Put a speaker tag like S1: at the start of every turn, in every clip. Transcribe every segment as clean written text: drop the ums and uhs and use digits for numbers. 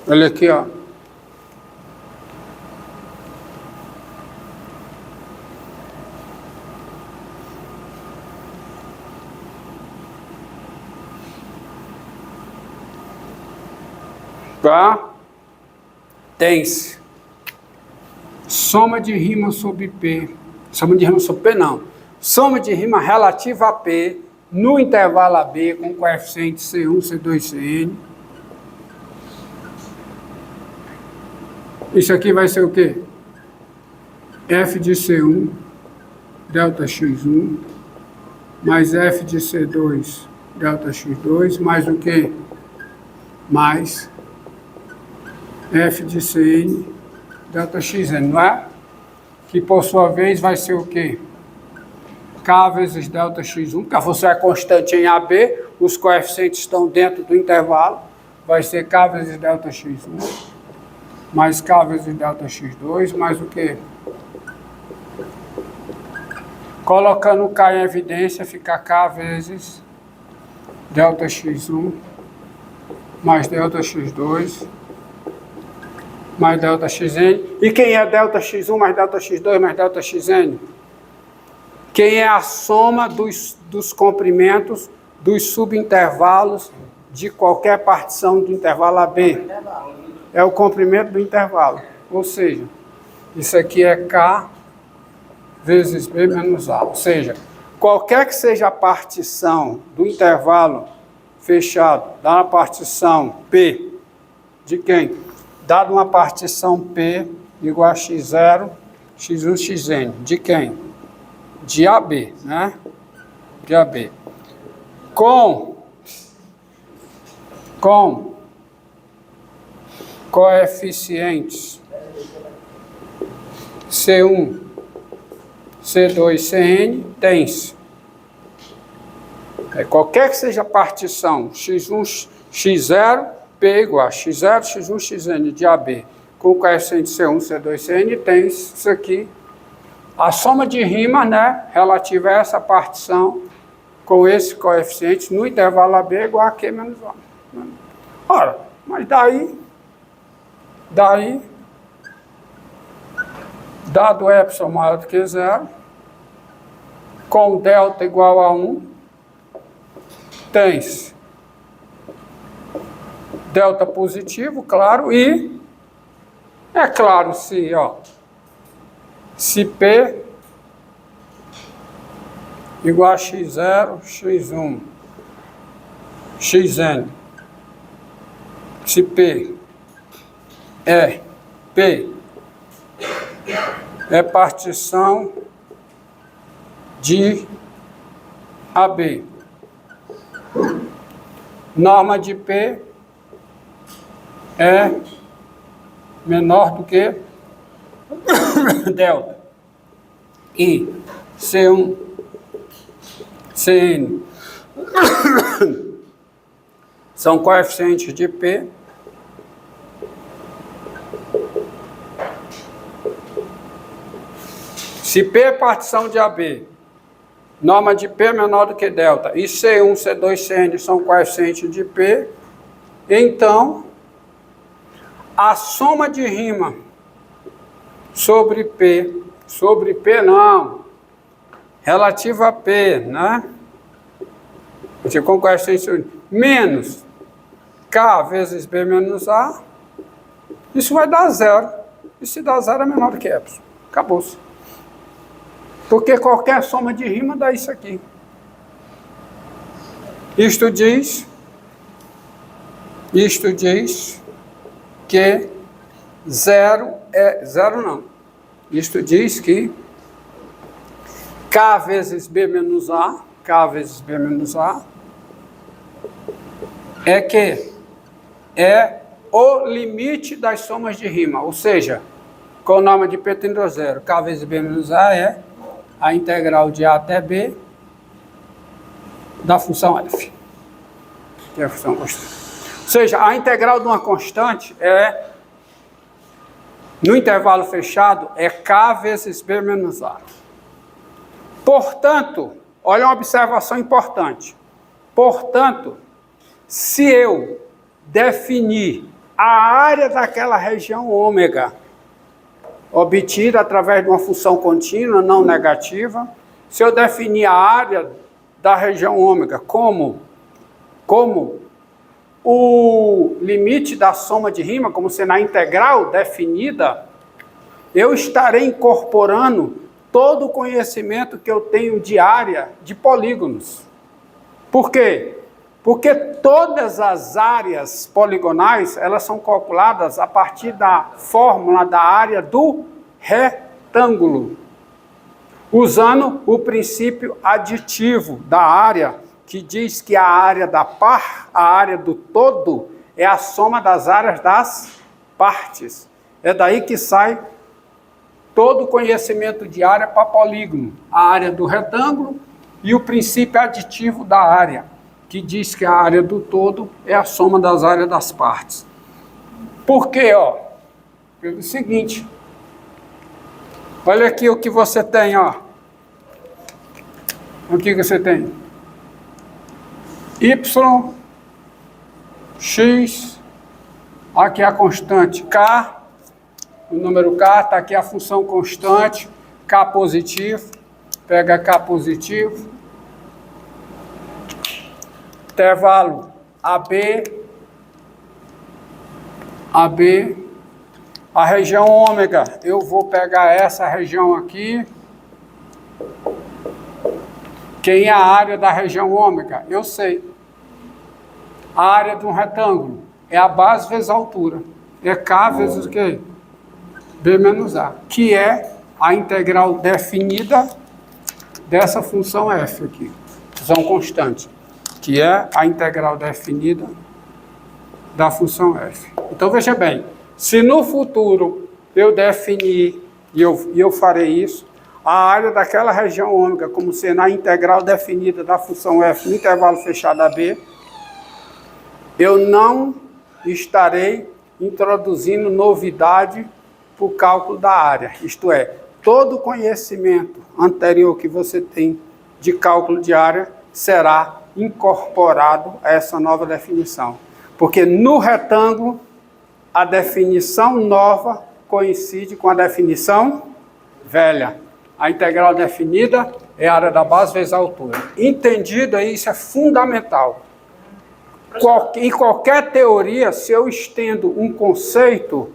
S1: Olha aqui, ó. Tá? Tens soma de rima sobre P. Soma de rima sobre P, não. Soma de rima relativa a P no intervalo AB com coeficiente C1, C2, Cn. Isso aqui vai ser o quê? F de C1, delta X1, mais F de C2, delta X2, mais o quê? Mais F de Cn, delta Xn, não é? Que por sua vez vai ser o quê? K vezes delta X1, porque a função é constante em AB, os coeficientes estão dentro do intervalo, vai ser K vezes delta X1, mais K vezes delta X2, mais o quê? Colocando K em evidência, fica K vezes delta X1, mais delta X2, mais delta Xn. E quem é delta X1 mais delta X2 mais delta Xn? Quem é a soma dos comprimentos dos subintervalos de qualquer partição do intervalo AB? É o comprimento do intervalo. Ou seja, isso aqui é K vezes B menos A. Ou seja, qualquer que seja a partição do intervalo fechado, da partição P, de quem? Dado uma partição P igual a X0, X1, Xn. De quem? De AB, né? De AB. Com coeficientes C1, C2, Cn, tens qualquer que seja a partição X1, X0, P igual a X0, X1, Xn de AB, com o coeficiente C1, C2, Cn, tens isso aqui. A soma de rima, né, relativa a essa partição com esse coeficiente no intervalo AB é igual a Q menos A. Ora, mas daí, dado epsilon maior do que 0, com delta igual a 1, tens delta positivo, claro, e é claro se P igual a X0, X1, Xn, se P é partição de AB, norma de P é menor do que delta. E C1, Cn são coeficientes de P se P é partição de AB, norma de P é menor do que delta, e C1, C2, Cn são coeficientes de P, então a soma de rima sobre P não, relativa a P, né? Com coeficiente menos K vezes B menos A, isso vai dar 0. E se dá 0 é menor do que epsilon. Acabou-se. Porque qualquer soma de rima dá isso aqui. Isto diz que 0 é 0 não. Isto diz que K vezes B menos A, é o limite das somas de rima, ou seja, com o nome de P tendendo a 0, K vezes B menos A é a integral de A até B da função f, que é a função constante. Ou seja, a integral de uma constante no intervalo fechado, é K vezes B menos A. Portanto, olha uma observação importante. Portanto, se eu definir a área daquela região ômega, obtida através de uma função contínua, não negativa. Se eu definir a área da região ômega como o limite da soma de Riemann, como sendo a integral definida, eu estarei incorporando todo o conhecimento que eu tenho de área de polígonos. Por quê? Porque todas as áreas poligonais, elas são calculadas a partir da fórmula da área do retângulo, usando o princípio aditivo da área, que diz que a área da a área do todo, é a soma das áreas das partes. É daí que sai todo o conhecimento de área para polígono, a área do retângulo e o princípio aditivo da área, que diz que a área do todo é a soma das áreas das partes. Por quê? Pelo seguinte, olha aqui o que você tem, ó. O que você tem? Y, X, aqui a constante K, o número K, está aqui a função constante, K positivo, pega K positivo, intervalo AB, a região ômega, eu vou pegar essa região aqui. Quem é a área da região ômega? Eu sei. A área de um retângulo é a base vezes a altura. É K vezes o quê? B menos A, que é a integral definida dessa função f aqui, função constante, que é a integral definida da função f. Então, veja bem, se no futuro eu definir, e eu farei isso, a área daquela região ômega como sendo a integral definida da função f no intervalo fechado AB, eu não estarei introduzindo novidade para o cálculo da área. Isto é, todo o conhecimento anterior que você tem de cálculo de área será incorporado a essa nova definição. Porque no retângulo, a definição nova coincide com a definição velha. A integral definida é a área da base vezes a altura. Entendido aí, isso é fundamental. Em qualquer teoria, se eu estendo um conceito,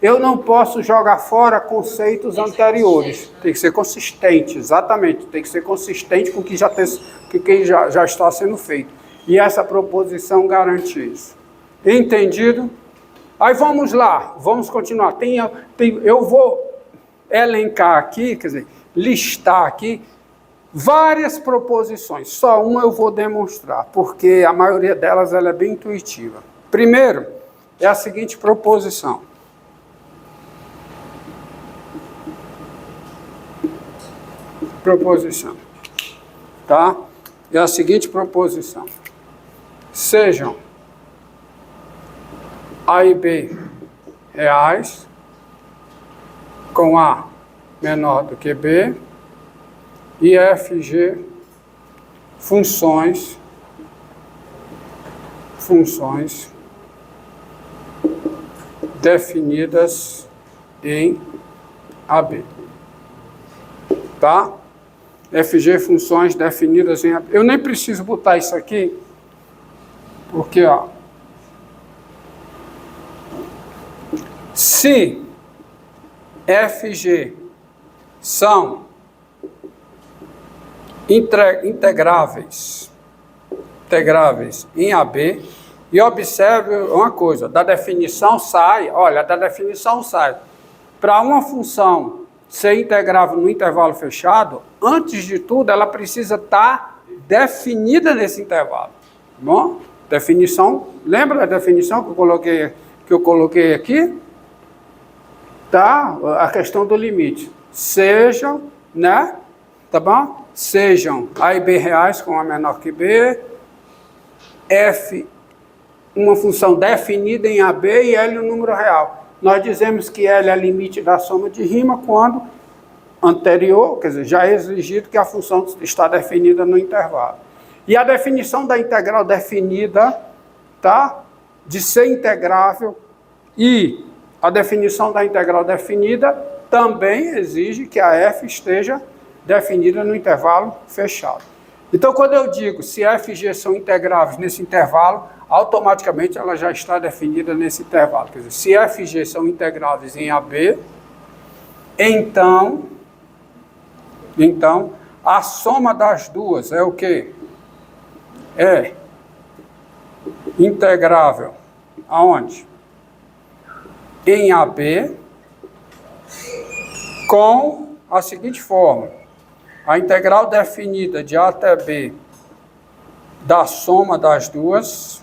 S1: eu não posso jogar fora conceitos anteriores. Tem que ser consistente, exatamente. Tem que ser consistente com o que já está sendo feito. E essa proposição garante isso. Entendido? Aí vamos lá, vamos continuar. Eu vou elencar aqui, quer dizer, listar aqui várias proposições. Só uma eu vou demonstrar, porque a maioria delas ela é bem intuitiva. Primeiro, é a seguinte proposição. Tá? É a seguinte proposição. Sejam A e B reais, com A menor do que B, e F e G funções definidas em AB. Tá? FG funções definidas em AB. Eu nem preciso botar isso aqui, porque, ó, se FG são integráveis em AB, e observe uma coisa, da definição sai, para uma função ser integrável no intervalo fechado, antes de tudo, ela precisa estar definida nesse intervalo. Bom, definição, lembra da definição que eu coloquei aqui? Tá? A questão do limite. Sejam, né? Tá bom? Sejam A e B reais com A menor que B, F, uma função definida em AB e L um número real. Nós dizemos que L é limite da soma de Riemann quando anterior, quer dizer, já é exigido que a função está definida no intervalo. E a definição da integral definida, tá? De ser integrável E a definição da integral definida também exige que a f esteja definida no intervalo fechado. Então, quando eu digo se f e g são integráveis nesse intervalo, automaticamente ela já está definida nesse intervalo. Quer dizer, se f e g são integráveis em AB, então a soma das duas é o quê? É integrável aonde? Em AB, com a seguinte forma: a integral definida de A até B da soma das duas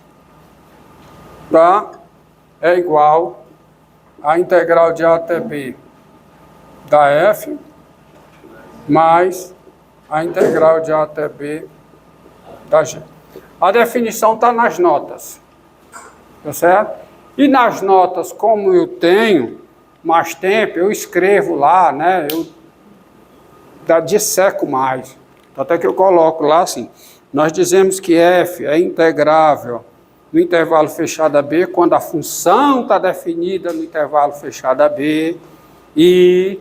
S1: é igual à integral de A até B da F mais a integral de A até B da G. A definição está nas notas, tá certo? E nas notas, como eu tenho mais tempo, eu escrevo lá, né? Eu disseco mais. Até que eu coloco lá assim: nós dizemos que f é integrável no intervalo fechado AB quando a função está definida no intervalo fechado AB e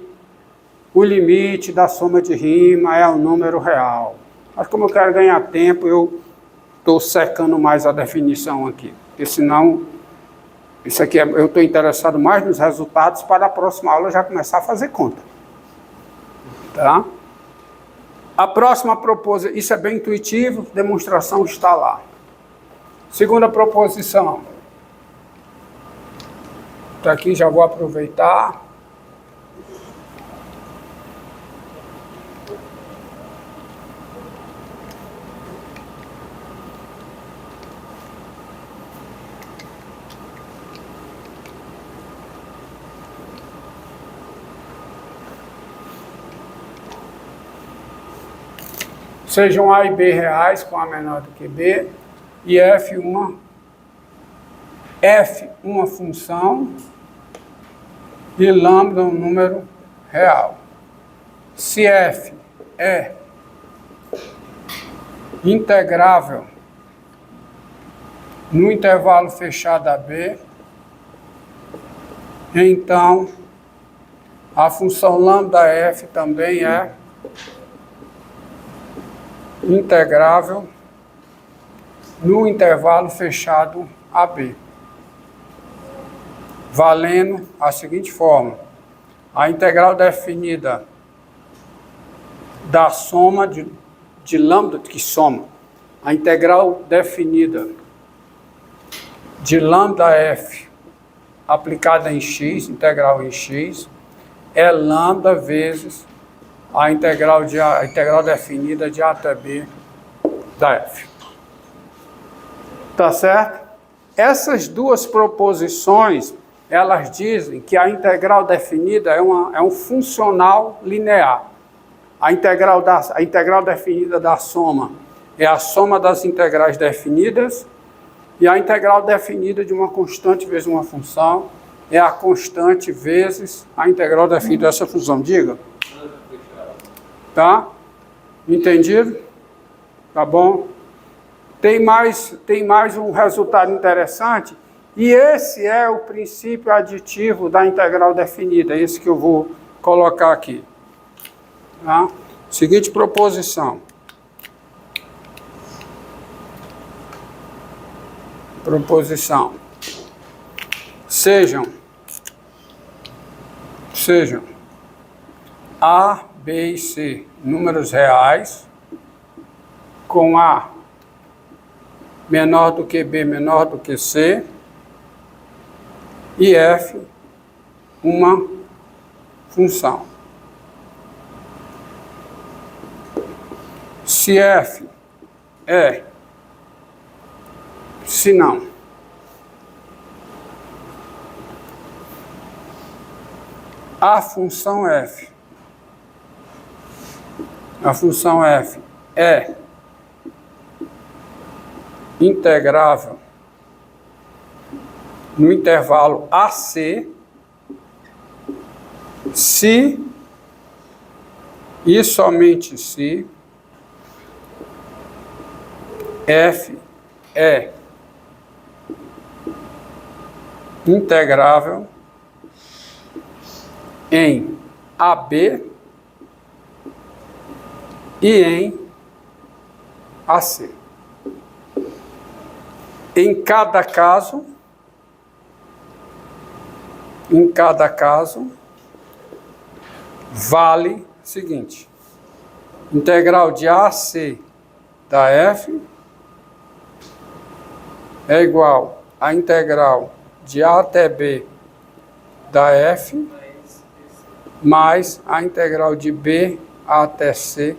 S1: o limite da soma de rima é o número real. Mas como eu quero ganhar tempo, eu estou secando mais a definição aqui, porque senão isso aqui eu estou interessado mais nos resultados para a próxima aula já começar a fazer conta. Tá? A próxima proposição, isso é bem intuitivo, demonstração está lá. Segunda proposição. Está aqui, já vou aproveitar. Sejam A e B reais com A menor do que B, e F uma função e lambda um número real. Se F é integrável no intervalo fechado AB, então a função lambda F também é integrável no intervalo fechado AB, valendo a seguinte forma: a integral definida da soma de lambda, que soma, a integral definida de lambda f aplicada em x, integral em x, é lambda vezes a integral definida de A até B da f. Tá certo? Essas duas proposições, elas dizem que a integral definida é um funcional linear. A integral definida da soma é a soma das integrais definidas, e a integral definida de uma constante vezes uma função é a constante vezes a integral definida dessa função. Diga. Tá? Entendido? Tá bom? Tem mais um resultado interessante, e esse é o princípio aditivo da integral definida, esse que eu vou colocar aqui. Tá? Seguinte proposição. Proposição. Sejam A, B e C números reais, com A menor do que B menor do que C, e F uma função. Se F é, se não, a função F é integrável no intervalo AC, se e somente se F é integrável em AB e em AC. Em cada caso, vale o seguinte: integral de AC da F é igual à integral de A até B da F mais a integral de B até C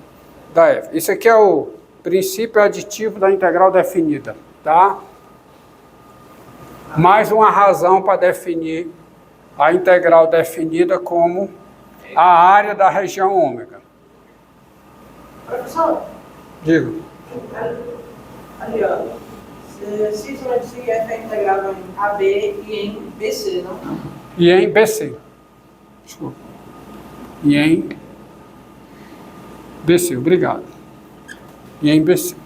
S1: da F. Isso aqui é o princípio aditivo da integral definida, tá? Mais uma razão para definir a integral definida como a área da região ômega.
S2: Professor,
S1: Digo.
S2: ali ó, se F é integrável em AB e em BC, não?
S1: E em BC. Desculpa. E em BC, obrigado. E em BC.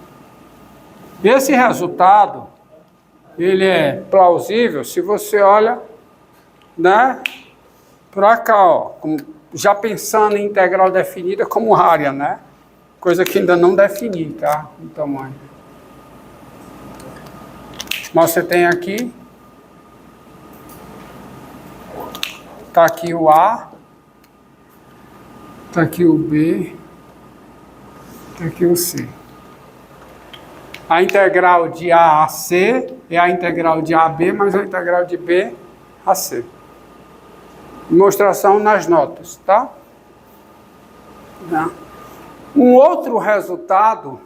S1: Esse resultado, ele é plausível se você olha, né, para cá, ó, já pensando em integral definida como área, né? Coisa que ainda não defini, tá? O tamanho. Mas você tem aqui, tá aqui o A, tá aqui o B, tá aqui o C. A integral de A a C é a integral de AB mais a integral de B a C. Demonstração nas notas, tá? Um outro resultado,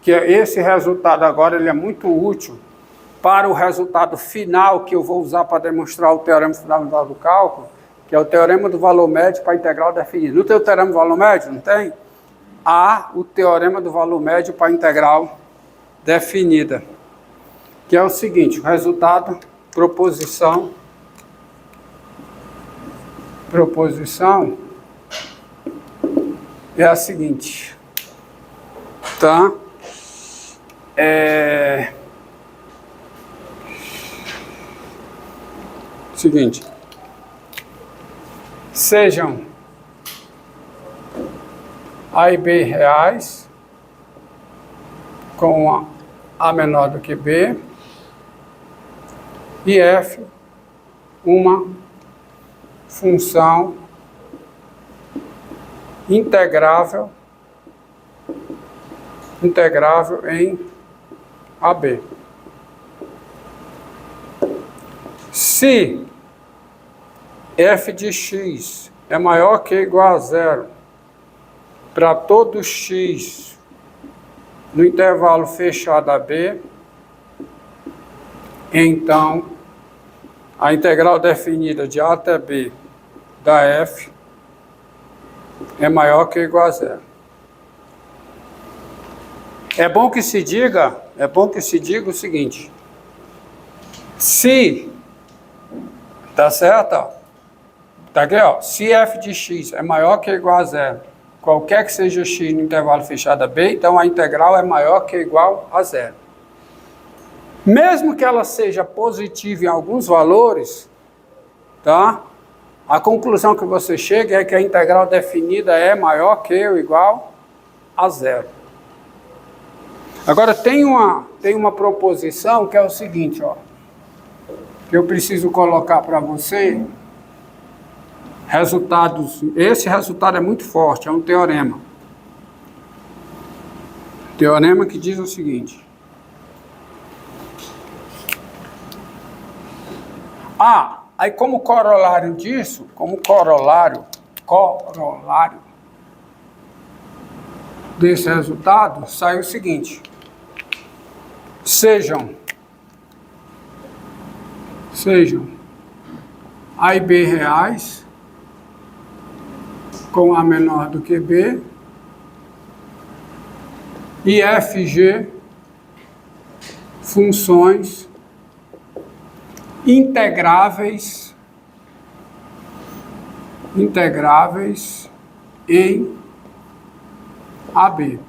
S1: que é esse resultado agora, ele é muito útil para o resultado final que eu vou usar para demonstrar o teorema fundamental do cálculo, que é o teorema do valor médio para a integral definida. Não tem o teorema do valor médio? Não tem? Há o teorema do valor médio para a integral definida, que é o seguinte: o resultado, proposição é a seguinte, tá? Seguinte, sejam A e B reais com A menor do que B e F uma função integrável em AB. Se f de x é maior que ou igual a zero para todo x no intervalo fechado AB, então a integral definida de A até B da f é maior que ou igual a zero. É bom que se diga o seguinte: se, tá certo? Ó, tá aqui, ó, se f de x é maior que ou igual a zero, qualquer que seja x no intervalo fechado a B, então a integral é maior que ou igual a zero. Mesmo que ela seja positiva em alguns valores, tá? A conclusão que você chega é que a integral definida é maior que ou igual a zero. Agora tem uma proposição que é o seguinte, ó, que eu preciso colocar para você resultados. Esse resultado é muito forte, é um teorema. Teorema que diz o seguinte: aí como corolário disso, corolário desse resultado, sai o seguinte: sejam A e B reais com A menor do que B e FG funções integráveis em AB.